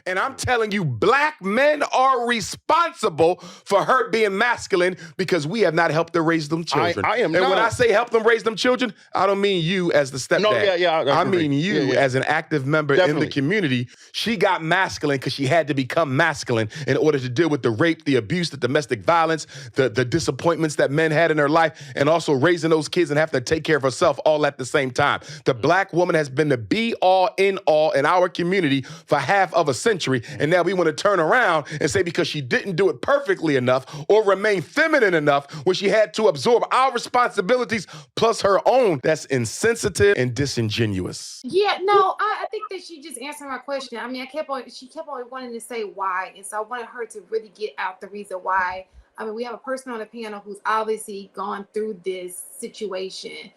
And I'm telling you, black men are responsible for her being masculine because we have not helped her raise them children. I am and not. when I say help them raise them children, I don't mean you as the stepdad. No, yeah, I mean you as an active member in the community. She got masculine because she had to become masculine in order to deal with the rape, the abuse, the domestic violence, the disappointments that men had in her life, and also raising those kids and having to take care of herself all at the same time. The black woman has been the be-all, end-all in our community for half of a century, and now we want to turn around and say because she didn't do it perfectly enough or remain feminine enough when she had to absorb our responsibilities plus her own, that's insensitive and disingenuous. Yeah, no, I think that she just answered my question. I mean, she kept on wanting to say why, and so I wanted her to really get out the reason why. I mean, we have a person on the panel who's obviously gone through this situation,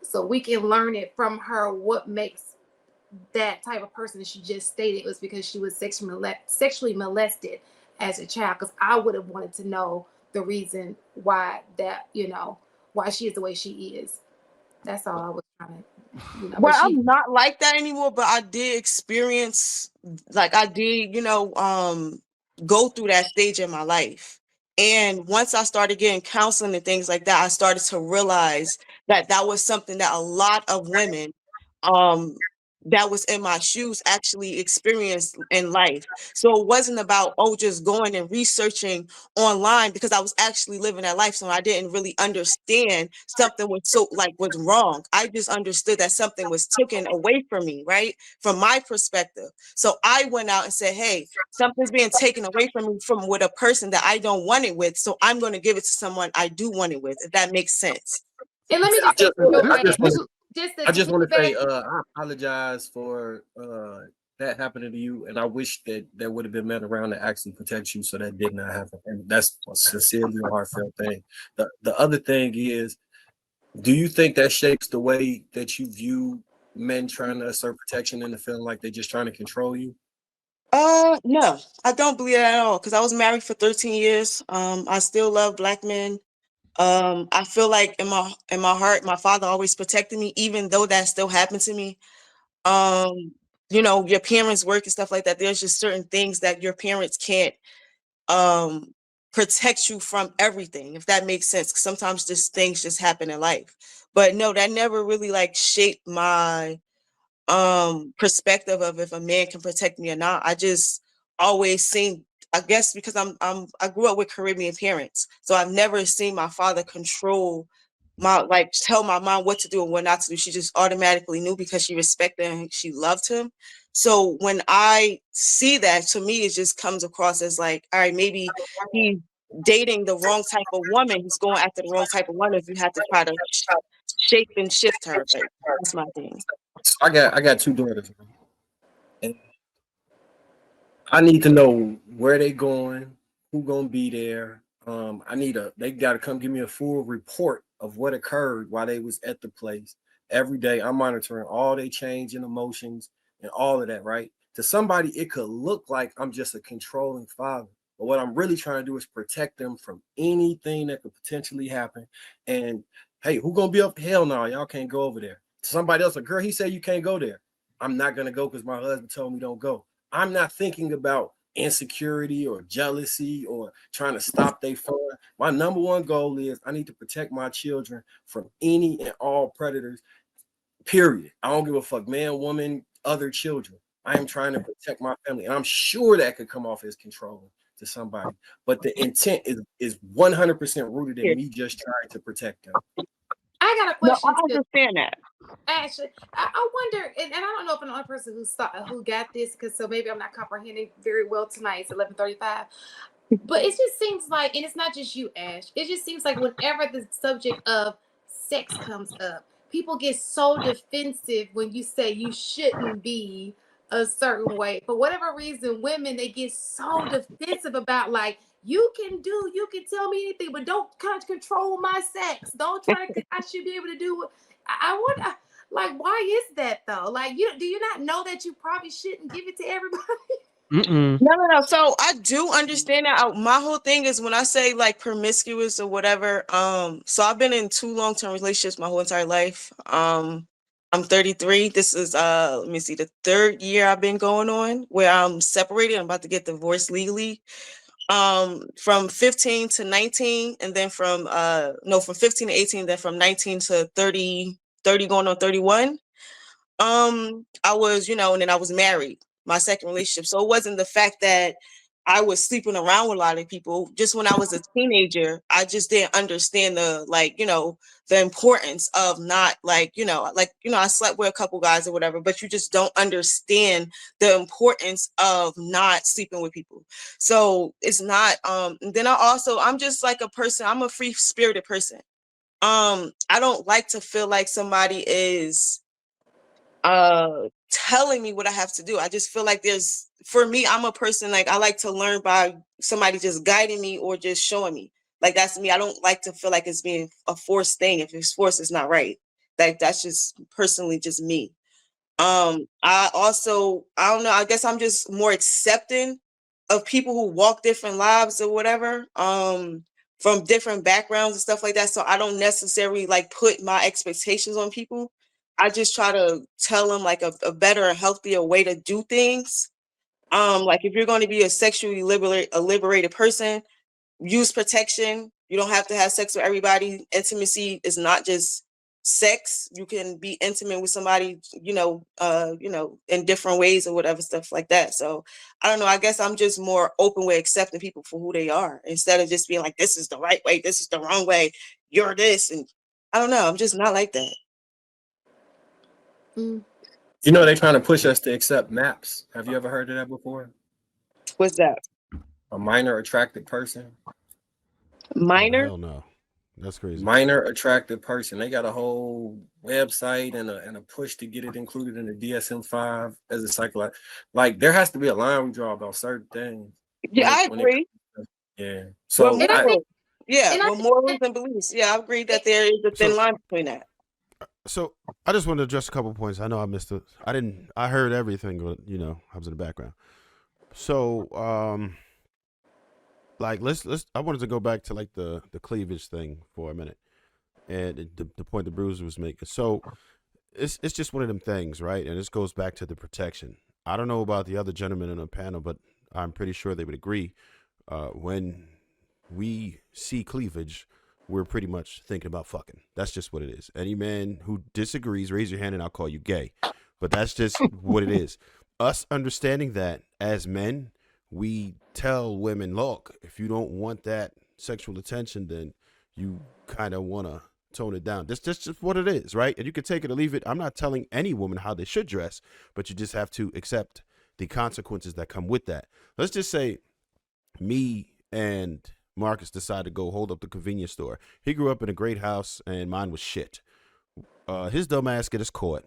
so we can learn it from her what makes that type of person that she just stated was because she was sexually molested as a child. Because I would have wanted to know the reason why that, why she is the way she is. That's all I was trying to. Well, I'm not like that anymore, but I did experience, like I did, go through that stage in my life. And once I started getting counseling and things like that, I started to realize that that was something that a lot of women that was in my shoes actually experienced in life. So it wasn't about, just going and researching online, because I was actually living that life. So I didn't really understand something was wrong. I just understood that something was taken away from me, right? From my perspective. So I went out and said, hey, something's being taken away from me from with a person that I don't want it with. So I'm going to give it to someone I do want it with, if that makes sense. And let me I just want to say, I apologize for that happening to you, and I wish that there would have been men around to actually protect you so that did not happen. And that's a sincerely a heartfelt thing. The other thing is, do you think that shapes the way that you view men trying to assert protection and feeling like they're just trying to control you? No, I don't believe that at all, because I was married for 13 years. I still love black men. I feel like in my heart, my father always protected me, even though that still happened to me. Your parents work and stuff like that. There's just certain things that your parents can't protect you from everything, if that makes sense. 'Cause sometimes just things just happen in life. But no, that never really shaped my perspective of if a man can protect me or not. I just always seen, I guess because I grew up with Caribbean parents, so I've never seen my father control tell my mom what to do and what not to do. She just automatically knew because she respected him, she loved him. So when I see that, to me it just comes across as all right, maybe he's dating the wrong type of woman, he's going after the wrong type of woman if you have to try to shape and shift her. But that's my thing. I got two daughters, and I need to know where they going, who gonna be there. They gotta come give me a full report of what occurred while they was at the place. Every day I'm monitoring all they change in emotions and all of that, right? To somebody, it could look like I'm just a controlling father. But what I'm really trying to do is protect them from anything that could potentially happen. And hey, who gonna be up? Hell no, y'all can't go over there. Somebody else, a girl, he said you can't go there. I'm not gonna go because my husband told me don't go. I'm not thinking about insecurity or jealousy or trying to stop their fun. My number one goal is I need to protect my children from any and all predators, period. I don't give a fuck, man, woman, other children. I am trying to protect my family. And I'm sure that could come off as controlling to somebody. But the intent is 100% rooted in me just trying to protect them. I got a question. No, I understand that. Actually, I wonder, and I don't know if I'm the only person who got this, because so maybe I'm not comprehending very well tonight. It's 11:35, but it just seems like, and it's not just you, Ash. It just seems like whenever the subject of sex comes up, people get so defensive when you say you shouldn't be a certain way. For whatever reason, women, they get so defensive about you can tell me anything, but don't control my sex. Don't try to. I should be able to do what I want. Why is that though? Do you not know that you probably shouldn't give it to everybody? No. So I do understand that. My whole thing is when I say promiscuous or whatever. So I've been in 2 long-term relationships my whole entire life. I'm 33. This is let me see, the 3rd year I've been going on where I'm separated. I'm about to get divorced legally. From 15 to 19, and then from 15 to 18, then from 19 to 30 going on 31. I was, and then I was married, my second relationship. So it wasn't the fact that I was sleeping around with a lot of people. Just when I was a teenager, I just didn't understand the importance of not I slept with a couple guys or whatever, but you just don't understand the importance of not sleeping with people. So it's not, and then I'm just like a person, I'm a free spirited person. I don't like to feel like somebody is telling me what I have to do. I just feel like for me, I'm a person, like, I like to learn by somebody just guiding me or just showing me. Like, that's me. I don't like to feel like it's being a forced thing. If it's forced, it's not right. Like, that's just personally just me. I don't know, I guess I'm just more accepting of people who walk different lives or whatever, from different backgrounds and stuff like that. So I don't necessarily like put my expectations on people. I just try to tell them like a better and healthier way to do things. Like, if you're going to be a sexually liberated person, use protection. You don't have to have sex with everybody. Intimacy is not just sex. You can be intimate with somebody, in different ways or whatever, stuff like that. So I don't know. I guess I'm just more open with accepting people for who they are instead of just being like, this is the right way, this is the wrong way, you're this. And I don't know. I'm just not like that. You know, they're trying to push us to accept MAPS. Have you ever heard of that before? What's that? A minor attracted person. Minor? Hell no. That's crazy. Minor attracted person. They got a whole website and a push to get it included in the DSM-5 as a psychological. Like, there has to be a line we draw about certain things. Yeah, I agree. Yeah. So with morals and beliefs. Yeah, I agree that there is a thin line between that. So I just wanted to address a couple of points. I know I missed it. I heard everything, but I was in the background. So like let's I wanted to go back to like the cleavage thing for a minute, and the point the Bruiser was making. So it's just one of them things, right? And this goes back to the protection. I don't know about the other gentlemen in the panel, but I'm pretty sure they would agree. When we see cleavage, we're pretty much thinking about fucking. That's just what it is. Any man who disagrees, raise your hand and I'll call you gay. But that's just what it is. Us understanding that as men, we tell women, look, if you don't want that sexual attention, then you kind of want to tone it down. That's just what it is, right? And you can take it or leave it. I'm not telling any woman how they should dress, but you just have to accept the consequences that come with that. Let's just say me and Marcus decided to go hold up the convenience store. He grew up in a great house and mine was shit. His dumb ass get us caught.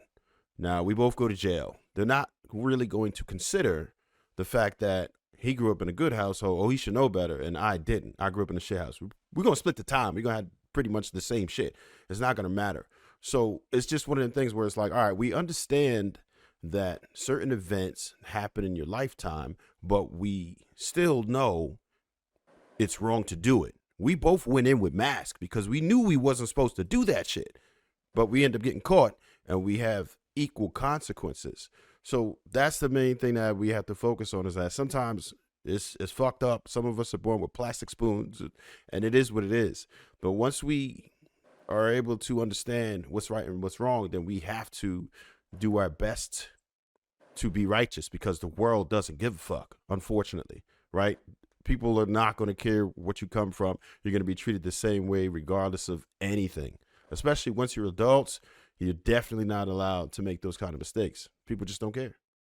Now we both go to jail. They're not really going to consider the fact that he grew up in a good household. Oh, he should know better. And I didn't. I grew up in a shit house. We're going to split the time. We're going to have pretty much the same shit. It's not going to matter. So it's just one of the things where it's like, all right, we understand that certain events happen in your lifetime, but we still know it's wrong to do it. We both went in with masks because we knew we wasn't supposed to do that shit, but we end up getting caught and we have equal consequences. So that's the main thing that we have to focus on, is that sometimes it's fucked up. Some of us are born with plastic spoons and it is what it is. But once we are able to understand what's right and what's wrong, then we have to do our best to be righteous, because the world doesn't give a fuck, unfortunately, right? People are not going to care what you come from. You're going to be treated the same way regardless of anything. Especially once you're adults, you're definitely not allowed to make those kind of mistakes. People just don't care.